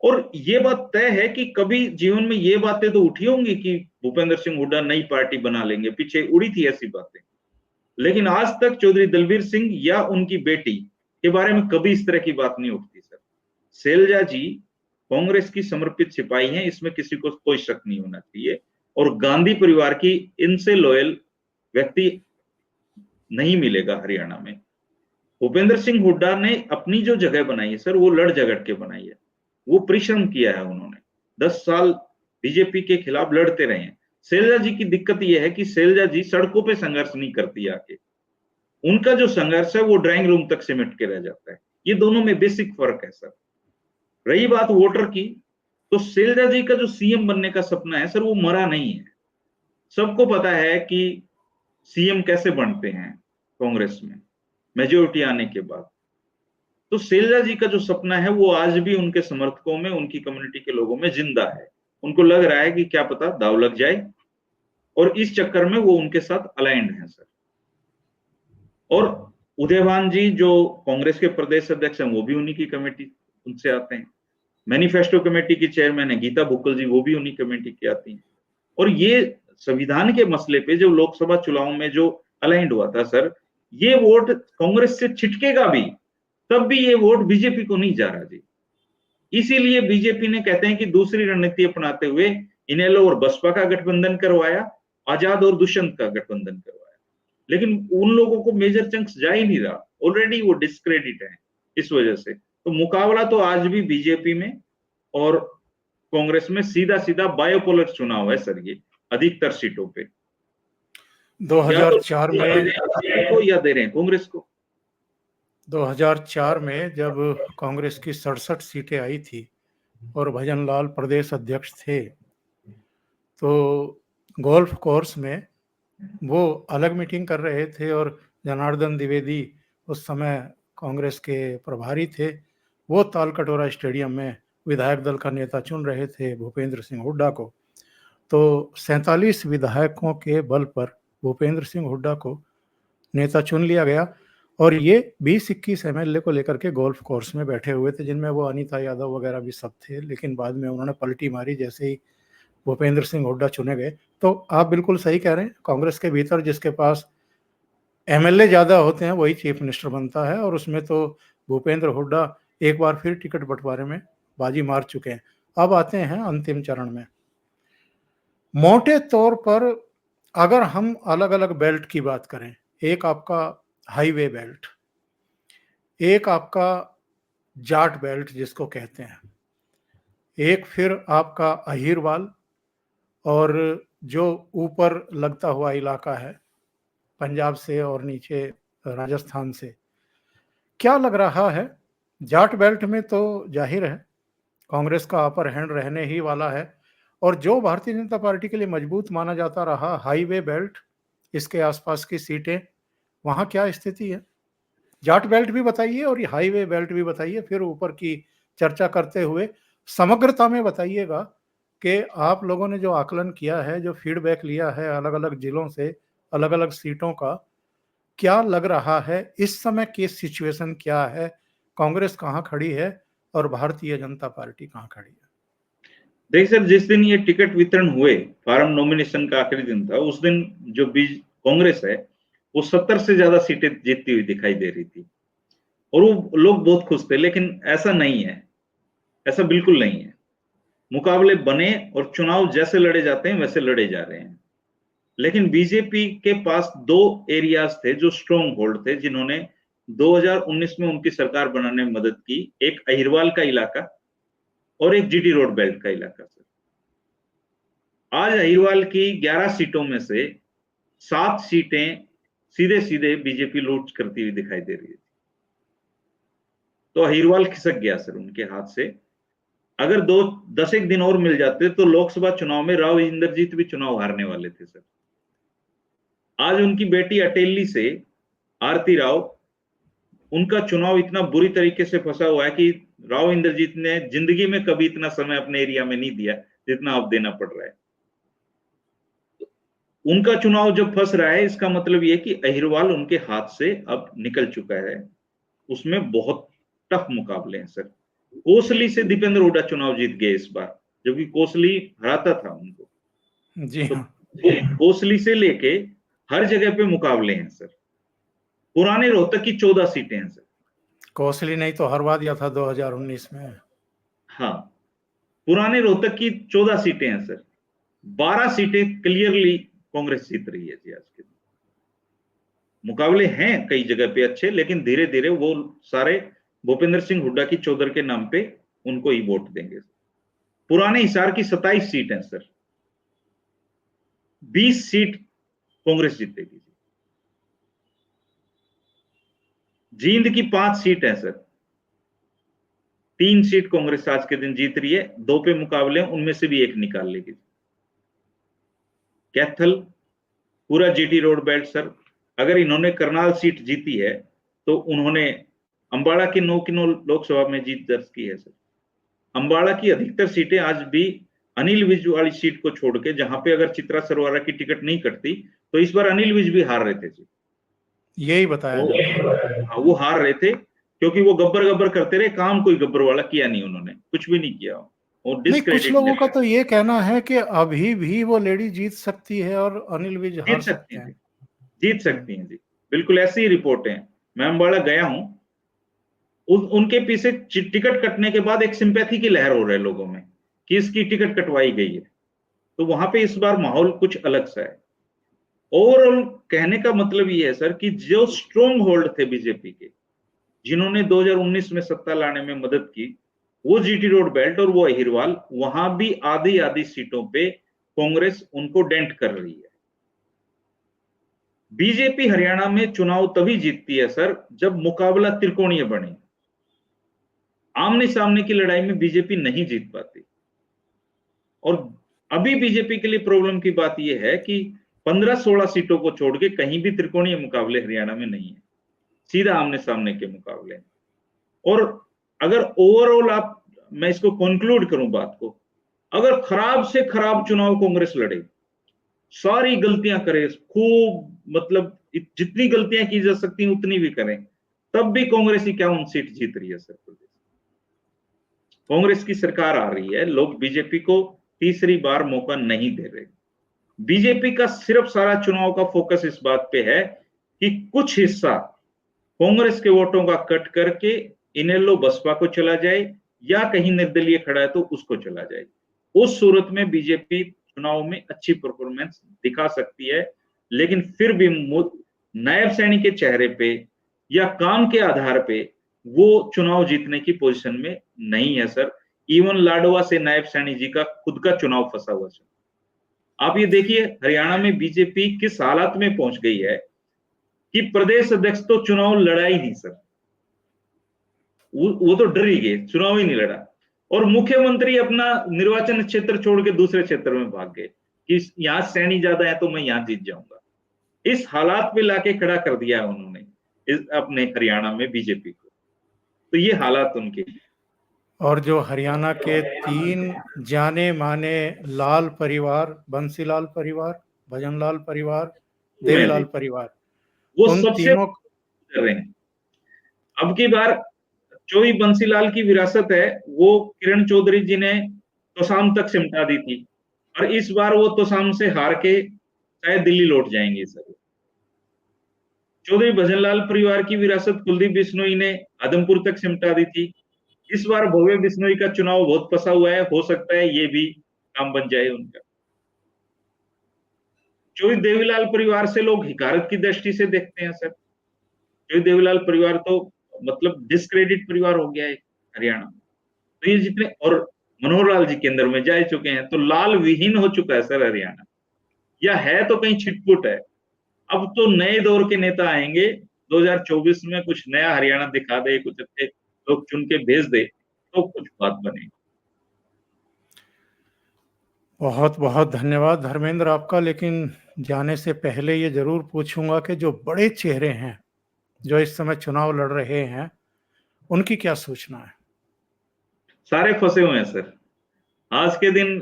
और ये बात तय है कि कभी जीवन में ये बातें तो उठी होंगी कि भूपेंद्र सिंह हुड्डा नई पार्टी बना लेंगे, पीछे उड़ी थी ऐसी बातें, लेकिन आज तक चौधरी दलवीर सिंह या उनकी बेटी के बारे में कभी इस तरह की बात नहीं उठती सर। शैलजा जी कांग्रेस की समर्पित सिपाही हैं, इसमें किसी को कोई शक नहीं होना चाहिए, और गांधी परिवार की इनसे लॉयल व्यक्ति नहीं मिलेगा हरियाणा में। भूपेंद्र सिंह हुड्डा ने अपनी जो जगह बनाई है सर, वो लड़ झगड़ के बनाई है, वो परिश्रम किया है उन्होंने, 10 साल बीजेपी के खिलाफ लड़ते रहे हैं। शैलजा जी की दिक्कत यह है कि शैलजा जी सड़कों पे संघर्ष नहीं करती आके, उनका जो संघर्ष है वो ड्राइंग रूम तक सिमट के रह जाता है। ये दोनों में बेसिक फर्क है सर। रही बात वोटर की, तो शैलजा जी का जो सीएम बनने का सपना है सर, वो मरा नहीं है। सबको पता है कि सीएम कैसे बनते हैं कांग्रेस में मेजोरिटी आने के बाद। तो शैलजा जी का जो सपना है वो आज भी उनके समर्थकों में, उनकी कम्युनिटी के लोगों में जिंदा है। उनको लग रहा है कि क्या पता दाव लग जाए, और इस चक्कर में वो उनके साथ अलाइंड हैं सर। और उदयभान जी जो कांग्रेस के प्रदेश अध्यक्ष हैं, वो भी उन्हीं की कमेटी, उनसे आते हैं। मैनिफेस्टो कमेटी की चेयरमैन है गीता बुक्कल जी, वो भी उन्हीं कमेटी की आती हैं। और ये संविधान के मसले पे जो लोकसभा चुनाव में जो अलाइंड हुआ था सर, ये वोट कांग्रेस से छिटकेगा भी, तब भी ये वोट बीजेपी को नहीं जा रहा जी। इसीलिए बीजेपी ने कहते हैं कि दूसरी रणनीति अपनाते हुए इनेलो और बसपा का गठबंधन करवाया, आजाद और दुष्यंत का गठबंधन करवाया, लेकिन उन लोगों को मेजर चंक्स जा ही नहीं रहा, ऑलरेडी वो डिस्क्रेडिट है इस वजह से। तो मुकाबला तो आज भी बीजेपी में और कांग्रेस में सीधा सीधा बायोपोलर चुनाव है सर, ये अधिकतर सीटों पे 2004 में या दे रहे हैं कांग्रेस को। 2004 में जब कांग्रेस की 67 सीटें आई थी और भजन लाल प्रदेश अध्यक्ष थे, तो गोल्फ कोर्स में वो अलग मीटिंग कर रहे थे और जनार्दन द्विवेदी उस समय कांग्रेस के प्रभारी थे, वो तालकटोरा स्टेडियम में विधायक दल का नेता चुन रहे थे भूपेंद्र सिंह हुड्डा को। तो 47 विधायकों के बल पर भूपेंद्र सिंह हुड्डा को नेता चुन लिया गया और ये 20-21 एमएलए को लेकर के गोल्फ कोर्स में बैठे हुए थे, जिनमें वो अनीता यादव वगैरह भी सब थे, लेकिन बाद में उन्होंने पलटी मारी जैसे ही भूपेंद्र सिंह हुड्डा चुने गए। तो आप बिल्कुल सही कह रहे हैं, कांग्रेस के भीतर जिसके पास एमएलए ज्यादा होते हैं वही चीफ मिनिस्टर बनता है, और उसमें तो भूपेंद्र हुड्डा एक बार फिर टिकट बंटवारे में बाजी मार चुके हैं। अब आते हैं अंतिम चरण में। मोटे तौर पर अगर हम अलग अलग बेल्ट की बात करें, एक आपका हाईवे बेल्ट, एक आपका जाट बेल्ट जिसको कहते हैं, एक फिर आपका अहीरवाल, और जो ऊपर लगता हुआ इलाका है पंजाब से और नीचे राजस्थान से। क्या लग रहा है, जाट बेल्ट में तो जाहिर है कांग्रेस का अपर हैंड रहने ही वाला है, और जो भारतीय जनता पार्टी के लिए मजबूत माना जाता रहा हाईवे बेल्ट, इसके आसपास की सीटें, वहां क्या स्थिति है? जाट बेल्ट भी बताइए और ये हाईवे बेल्ट भी बताइए, फिर ऊपर की चर्चा करते हुए समग्रता में बताइएगा कि आप लोगों ने जो आकलन किया है, जो फीडबैक लिया है अलग अलग जिलों से, अलग अलग सीटों का, क्या लग रहा है इस समय की सिचुएशन क्या है? कांग्रेस कहाँ खड़ी है और भारतीय जनता पार्टी कहाँ खड़ी है? देखिए सर, जिस दिन ये टिकट वितरण हुए, फार्म नॉमिनेशन का आखिरी दिन था, उस दिन जो कांग्रेस है वो 70 से ज्यादा सीटें जीतती हुई दिखाई दे रही थी और वो लोग बहुत खुश थे, लेकिन ऐसा नहीं है, ऐसा बिल्कुल नहीं है। मुकाबले बने और चुनाव जैसे लड़े जाते हैं वैसे लड़े जा रहे हैं, लेकिन बीजेपी के पास दो एरियाज थे जो स्ट्रॉन्ग होल्ड थे, जिन्होंने 2019 में उनकी सरकार बनाने में मदद की। एक अहिरवाल का इलाका और एक जीटी रोड बेल्ट का इलाका। सर, आज अहिरवाल की 11 सीटों में से 7 सीटें सीधे सीधे बीजेपी लूट करती हुई दिखाई दे रही थी। तो अहिरवाल खिसक गया सर उनके हाथ से। अगर 10 एक दिन और मिल जाते तो लोकसभा चुनाव में राव इंद्रजीत भी चुनाव हारने वाले थे सर। आज उनकी बेटी अटेली से आरती राव, उनका चुनाव इतना बुरी तरीके से फंसा हुआ है कि राव इंद्रजीत ने जिंदगी में कभी इतना समय अपने एरिया में नहीं दिया जितना अब देना पड़ रहा है। उनका चुनाव जब फंस रहा है, इसका मतलब यह कि अहिरवाल उनके हाथ से अब निकल चुका है। उसमें बहुत टफ मुकाबले हैं सर। कोसली से दीपेंद्र हुड्डा चुनाव जीत गए इस बार, जबकि कोसली हराता था उनको। जी तो हाँ। कोसली से लेके हर जगह पे मुकाबले हैं सर। पुराने रोहतक की 14 सीटें हैं सर। कोसली नहीं तो हरवा दिया था 2019 में। हाँ, पुराने रोहतक की 14 सीटें हैं सर। 12 सीटें क्लियरली कांग्रेस जीत रही है जी। आज के दिन मुकाबले हैं कई जगह पे अच्छे, लेकिन धीरे धीरे वो सारे भूपेंद्र सिंह हुड्डा की चौधर के नाम पे उनको ही वोट देंगे। पुराने हिसार की 27 सीट है सर, 20 सीट कांग्रेस जीतेगी। जींद की 5 सीट है सर, 3 सीट कांग्रेस आज के दिन जीत रही है। 2 पे मुकाबले, उनमें से भी एक निकाल लेगी। कैथल, पूरा जीटी रोड बेल्ट सर, अगर इन्होंने करनाल सीट जीती है तो उन्होंने अंबाड़ा की 9 की 9 लोकसभा में जीत दर्ज की है सर। अंबाड़ा की अधिकतर सीटें आज भी अनिल विज वाली सीट को छोड़ के, जहां पे अगर चित्रा सरवारा की टिकट नहीं कटती तो इस बार अनिल विज भी हार रहे थे जी। यही बताया वो हार रहे थे क्योंकि वो गब्बर गब्बर करते रहे, काम कोई गब्बर वाला किया नहीं, उन्होंने कुछ भी नहीं किया। और नहीं, कुछ लोगों का तो ये कहना है कि अभी भी वो लेडी जीत सकती है और अनिल विज हार जीत सकती सकते हैं। हैं, जीत सकती हैं जी। बिल्कुल ऐसी ही रिपोर्ट है। मैं अम्बाड़ा गया हूं, उनके पीछे टिकट कटने के बाद एक सिंपैथी की लहर हो रही है लोगों में कि इसकी टिकट कटवाई गई है। तो वहां पे इस बार माहौल कुछ अलग सा है। ओवरऑल कहने का मतलब ये है सर कि जो स्ट्रॉन्ग होल्ड थे बीजेपी के, जिन्होंने 2019 में सत्ता लाने में मदद की, वो जीटी रोड बेल्ट और वो अहिरवाल, वहां भी आधी आधी सीटों पे कांग्रेस उनको डेंट कर रही है। बीजेपी हरियाणा में चुनाव तभी जीतती है सर जब मुकाबला त्रिकोणीय बने। आमने सामने की लड़ाई में बीजेपी नहीं जीत पाती। और अभी बीजेपी के लिए प्रॉब्लम की बात यह है कि 15-16 सीटों को छोड़ के कहीं भी त्रिकोणीय मुकाबले हरियाणा में नहीं है, सीधा आमने सामने के मुकाबले। और अगर ओवरऑल मैं इसको कंक्लूड करूं बात को, अगर खराब से खराब चुनाव कांग्रेस लड़े, सारी गलतियां करे, खूब मतलब जितनी गलतियां की जा सकती हैं उतनी भी करें, तब भी कांग्रेस ही क्या उन सीट जीत रही है सर। प्रदेश कांग्रेस की सरकार आ रही है, लोग बीजेपी को तीसरी बार मौका नहीं दे रहे। बीजेपी का सिर्फ सारा चुनाव का फोकस इस बात पे है कि कुछ हिस्सा कांग्रेस के वोटों का कट करके इनेलो बसपा को चला जाए, या कहीं निर्दलीय खड़ा है तो उसको चला जाए। उस सूरत में बीजेपी चुनाव में अच्छी परफॉर्मेंस दिखा सकती है, लेकिन फिर भी नायब सैनी के चेहरे पे या काम के आधार पे वो चुनाव जीतने की पोजीशन में नहीं है सर। इवन लाडवा से नायब सैनी जी का खुद का चुनाव फंसा हुआ है। आप ये देखिए हरियाणा में बीजेपी किस हालत में पहुंच गई है कि प्रदेश अध्यक्ष तो चुनाव लड़ा ही नहीं सर। वो तो डर ही गए, चुनाव ही नहीं लड़ा। और मुख्यमंत्री अपना निर्वाचन क्षेत्र छोड़ के दूसरे क्षेत्र में भाग गए कि यहां सैनी ज्यादा है तो मैं यहां जीत जाऊंगा। इस हालात पे लाके खड़ा कर दिया है उन्होंने अपने हरियाणा में बीजेपी को। तो ये हालात उनके। और जो हरियाणा के 3 जाने माने लाल परिवार, बंसीलाल परिवार, भजनलाल परिवार, देवीलाल परिवार, वो उन सबसे तीनों कर रहे हैं। अब की बार जो ही बंसीलाल की विरासत है वो किरण चौधरी जी ने तोसाम तक सिमटा दी थी, और इस बार वो तोसाम से हार के शायद दिल्ली लौट जाएंगे सर। चौधरी भजनलाल परिवार की विरासत कुलदीप बिश्नोई ने आदमपुर तक सिमटा दी थी। इस बार भव्य बिश्नोई का चुनाव बहुत फंसा हुआ है, हो सकता है ये भी काम बन जाए उनका। चौधरी देवीलाल परिवार से लोग हिकारत की दृष्टि से देखते हैं सर। चौधरी देवीलाल परिवार तो मतलब डिस्क्रेडिट परिवार हो गया है हरियाणा। तो ये जितने, और मनोहर लाल जी केंद्र में जा चुके हैं, तो लाल विहीन हो चुका है सर हरियाणा, या है तो कहीं छिटपुट है। अब तो नए दौर के नेता आएंगे 2024 में, कुछ नया हरियाणा दिखा दे, कुछ अच्छे लोग चुन के भेज दे तो कुछ बात बने। बहुत बहुत धन्यवाद धर्मेंद्र आपका। लेकिन जाने से पहले ये जरूर पूछूंगा कि जो बड़े चेहरे हैं जो इस समय चुनाव लड़ रहे हैं, उनकी क्या सूचना है? सारे फंसे हुए हैं सर। आज के दिन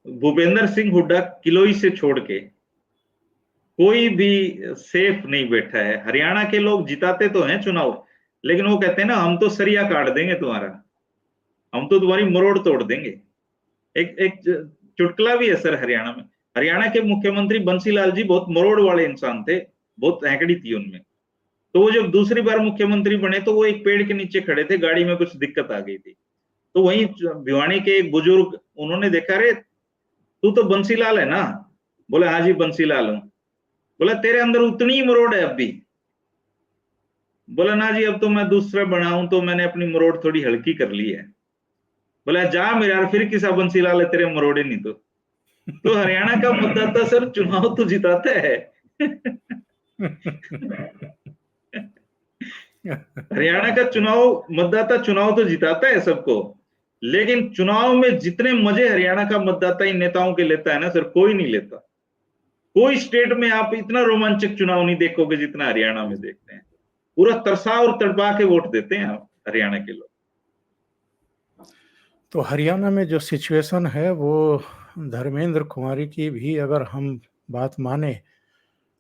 भूपेंद्र सिंह हुड्डा किलोई से छोड़ के कोई भी सेफ नहीं बैठा है। हरियाणा के लोग जिताते तो हैं चुनाव, लेकिन वो कहते हैं ना, हम तो सरिया काट देंगे तुम्हारा, हम तो तुम्हारी मरोड़ तोड़ देंगे। एक एक चुटकुला भी है सर हरियाणा में। हरियाणा के मुख्यमंत्री बंसीलाल जी बहुत मरोड़ वाले इंसान थे, बहुत हैकड़ी थी उनमें। तो वो जब दूसरी बार मुख्यमंत्री बने तो वो एक पेड़ के नीचे खड़े थे, गाड़ी में कुछ दिक्कत आ गई थी। तो वहीं भिवानी के एक बुजुर्ग, उन्होंने देखा, रे तू तो बंसीलाल है ना? बोले हाँ जी बंसीलाल हूं। बोला तेरे अंदर उतनी ही मरोड़ है अब भी? बोला ना जी, अब तो मैं दूसरा बना हूं तो मैंने अपनी मरोड़ थोड़ी हल्की कर ली है। बोला जा मेरे यार, फिर किसा बंसीलाल है, तेरे मरोड़े नहीं तो हरियाणा का मतदाता सर चुनाव तो जिताता है। हरियाणा का चुनाव मतदाता चुनाव तो जिताता है सबको, लेकिन चुनाव में जितने मजे हरियाणा का मतदाता इन नेताओं के लेता है ना सर, कोई नहीं लेता। कोई स्टेट में आप इतना रोमांचक चुनाव नहीं देखोगे जितना हरियाणा में देखते हैं। पूरा तरसा और तड़पा के वोट देते हैं आप हरियाणा के लोग। तो हरियाणा में जो सिचुएशन है वो धर्मेंद्र कुमारी की भी अगर हम बात माने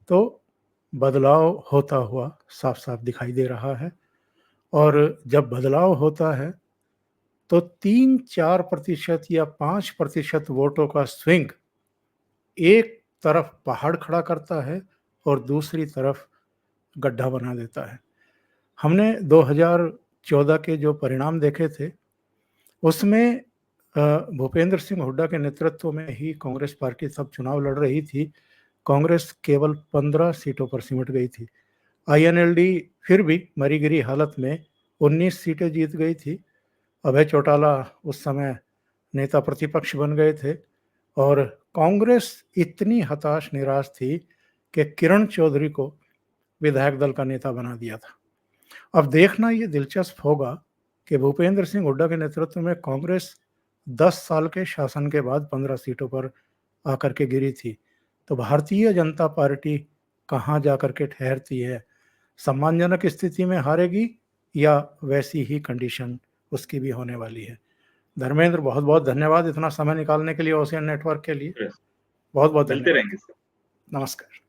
तो बदलाव होता हुआ साफ साफ दिखाई दे रहा है। और जब बदलाव होता है तो 3-4% या 5% वोटों का स्विंग एक तरफ पहाड़ खड़ा करता है और दूसरी तरफ गड्ढा बना देता है। हमने 2014 के जो परिणाम देखे थे, उसमें भूपेंद्र सिंह हुड्डा के नेतृत्व में ही कांग्रेस पार्टी तब चुनाव लड़ रही थी। कांग्रेस केवल 15 सीटों पर सिमट गई थी। आईएनएलडी फिर भी मरी गिरी हालत में 19 सीटें जीत गई थी। अभय चौटाला उस समय नेता प्रतिपक्ष बन गए थे और कांग्रेस इतनी हताश निराश थी कि किरण चौधरी को विधायक दल का नेता बना दिया था। अब देखना ये दिलचस्प होगा कि भूपेंद्र सिंह हुड्डा के नेतृत्व में कांग्रेस 10 साल के शासन के बाद 15 सीटों पर आकर के गिरी थी। तो भारतीय जनता पार्टी कहाँ जाकर के ठहरती है? सम्मानजनक स्थिति में हारेगी या वैसी ही कंडीशन उसकी भी होने वाली है? धर्मेंद्र, बहुत बहुत धन्यवाद इतना समय निकालने के लिए ओशियन नेटवर्क के लिए। बहुत बहुत मिलते धन्यवाद। रहेंगे सर। नमस्कार।